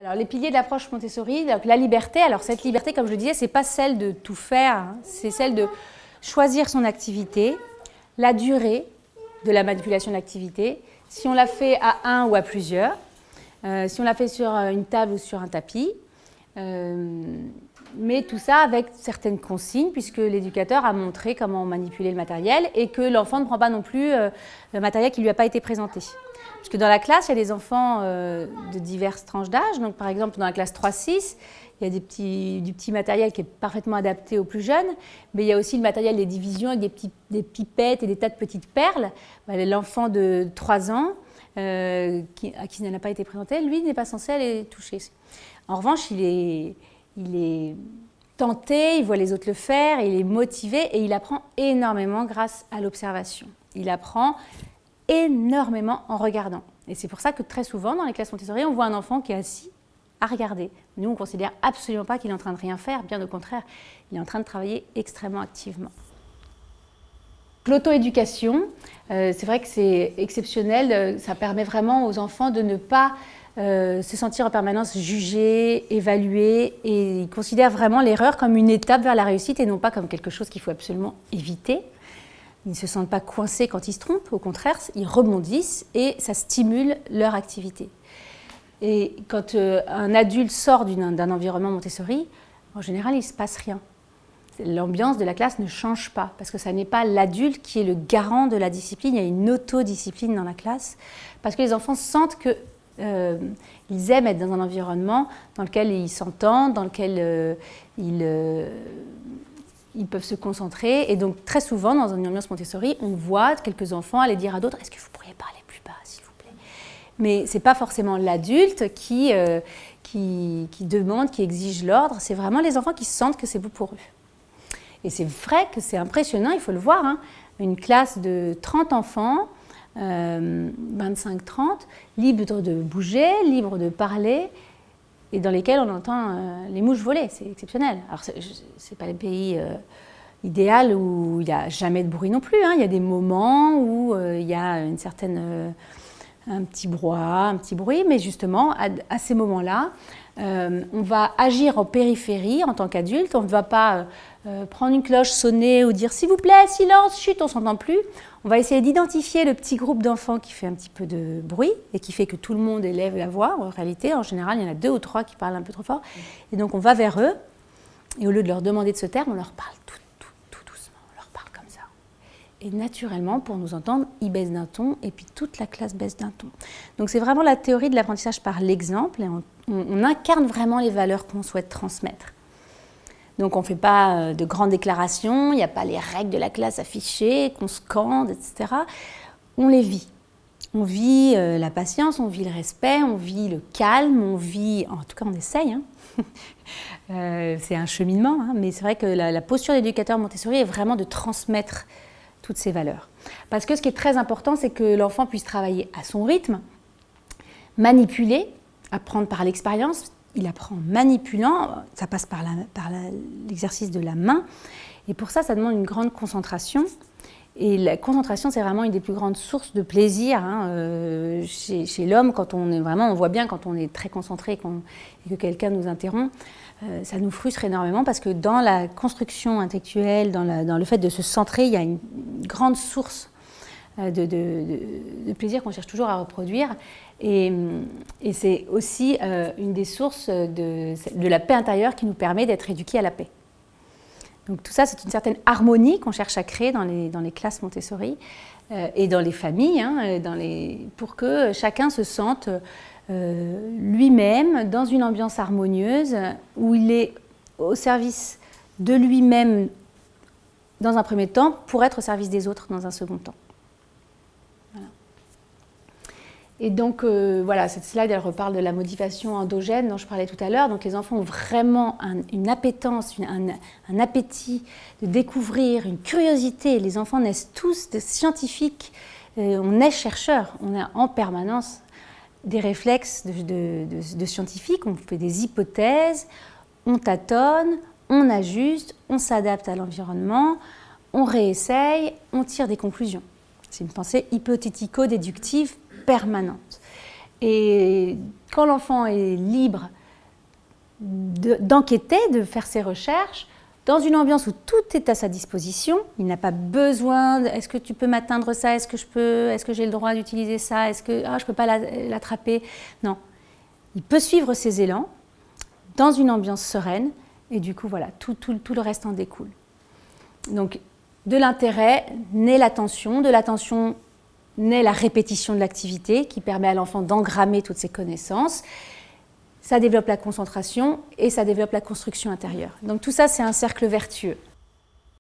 Alors, les piliers de l'approche Montessori, donc la liberté, alors cette liberté, comme je le disais, c'est pas celle de tout faire, hein, c'est celle de choisir son activité, la durée de la manipulation de l'activité, si on la fait à un ou à plusieurs, si on la fait sur une table ou sur un tapis, mais tout ça avec certaines consignes, puisque l'éducateur a montré comment manipuler le matériel et que l'enfant ne prend pas non plus le matériel qui ne lui a pas été présenté. Parce que dans la classe, il y a des enfants de diverses tranches d'âge. Donc, par exemple, dans la classe 3-6, il y a du petit matériel qui est parfaitement adapté aux plus jeunes, mais il y a aussi le matériel des divisions avec des pipettes et des tas de petites perles. L'enfant de 3 ans, à qui n'a pas été présenté, lui n'est pas censé aller toucher. En revanche, il est tenté, il voit les autres le faire, il est motivé et il apprend énormément grâce à l'observation. Il apprend énormément en regardant. Et c'est pour ça que très souvent, dans les classes Montessori, on voit un enfant qui est assis à regarder. Nous, on ne considère absolument pas qu'il est en train de rien faire, bien au contraire, il est en train de travailler extrêmement activement. L'auto-éducation, c'est vrai que c'est exceptionnel, ça permet vraiment aux enfants de ne pas se sentir en permanence jugés, évalués, et ils considèrent vraiment l'erreur comme une étape vers la réussite et non pas comme quelque chose qu'il faut absolument éviter. Ils ne se sentent pas coincés quand ils se trompent, au contraire, ils rebondissent et ça stimule leur activité. Et quand un adulte sort d'un environnement Montessori, en général, il ne se passe rien. L'ambiance de la classe ne change pas, parce que ce n'est pas l'adulte qui est le garant de la discipline, il y a une autodiscipline dans la classe, parce que les enfants sentent qu'ils aiment être dans un environnement dans lequel ils s'entendent, dans lequel ils peuvent se concentrer. Et donc, très souvent, dans une ambiance Montessori, on voit quelques enfants aller dire à d'autres « Est-ce que vous pourriez parler plus bas, s'il vous plaît ?» Mais ce n'est pas forcément l'adulte qui demande, qui exige l'ordre. C'est vraiment les enfants qui sentent que c'est bon pour eux. Et c'est vrai que c'est impressionnant, il faut le voir. Hein. Une classe de 30 enfants, 25-30, libres de bouger, libres de parler, et dans lesquels on entend les mouches voler, c'est exceptionnel. Alors, ce n'est pas le pays idéal où il n'y a jamais de bruit non plus. Hein. Il y a des moments où il y a un petit brouhaha, un petit bruit, mais justement, à ces moments-là, on va agir en périphérie en tant qu'adulte. On ne va pas prendre une cloche, sonner ou dire « S'il vous plaît, silence, chut, on ne s'entend plus ». On va essayer d'identifier le petit groupe d'enfants qui fait un petit peu de bruit et qui fait que tout le monde élève la voix. En réalité, en général, il y en a 2 ou 3 qui parlent un peu trop fort. Et donc, on va vers eux et au lieu de leur demander de se taire, on leur parle tout doucement. On leur parle comme ça. Et naturellement, pour nous entendre, ils baissent d'un ton et puis toute la classe baisse d'un ton. Donc, c'est vraiment la théorie de l'apprentissage par l'exemple et on incarne vraiment les valeurs qu'on souhaite transmettre. Donc, on ne fait pas de grandes déclarations, il n'y a pas les règles de la classe affichées, qu'on scande, etc. On les vit. On vit la patience, on vit le respect, on vit le calme, on vit... En tout cas, on essaye. Hein. C'est un cheminement, hein, mais c'est vrai que la posture d'éducateur Montessori est vraiment de transmettre toutes ces valeurs. Parce que ce qui est très important, c'est que l'enfant puisse travailler à son rythme, manipuler, apprendre par l'expérience. Il apprend en manipulant, ça passe par l'exercice de la main. Et pour ça, ça demande une grande concentration. Et la concentration, c'est vraiment une des plus grandes sources de plaisir hein, chez l'homme. Quand on voit bien quand on est très concentré et que quelqu'un nous interrompt, ça nous frustre énormément parce que dans la construction intellectuelle, dans le fait de se centrer, il y a une grande source de plaisir qu'on cherche toujours à reproduire. Et c'est aussi une des sources de la paix intérieure qui nous permet d'être éduqués à la paix. Donc tout ça, c'est une certaine harmonie qu'on cherche à créer dans les classes Montessori et dans les familles, hein, pour que chacun se sente lui-même dans une ambiance harmonieuse où il est au service de lui-même dans un premier temps pour être au service des autres dans un second temps. Et donc, voilà, cette slide, elle reparle de la motivation endogène dont je parlais tout à l'heure. Donc, les enfants ont vraiment une appétence, un appétit de découvrir, une curiosité. Les enfants naissent tous des scientifiques. On naît chercheurs. On a en permanence des réflexes de scientifiques. On fait des hypothèses, on tâtonne, on ajuste, on s'adapte à l'environnement, on réessaye, on tire des conclusions. C'est une pensée hypothético-déductive permanente. Et quand l'enfant est libre d'enquêter, de faire ses recherches, dans une ambiance où tout est à sa disposition, il n'a pas besoin, est-ce que tu peux m'atteindre ça, est-ce que j'ai le droit d'utiliser ça, est-ce que je ne peux pas l'attraper? Non, il peut suivre ses élans dans une ambiance sereine et du coup, voilà, tout le reste en découle. Donc, de l'intérêt naît l'attention, de l'attention naît la répétition de l'activité qui permet à l'enfant d'engrammer toutes ses connaissances. Ça développe la concentration et ça développe la construction intérieure. Donc tout ça, c'est un cercle vertueux.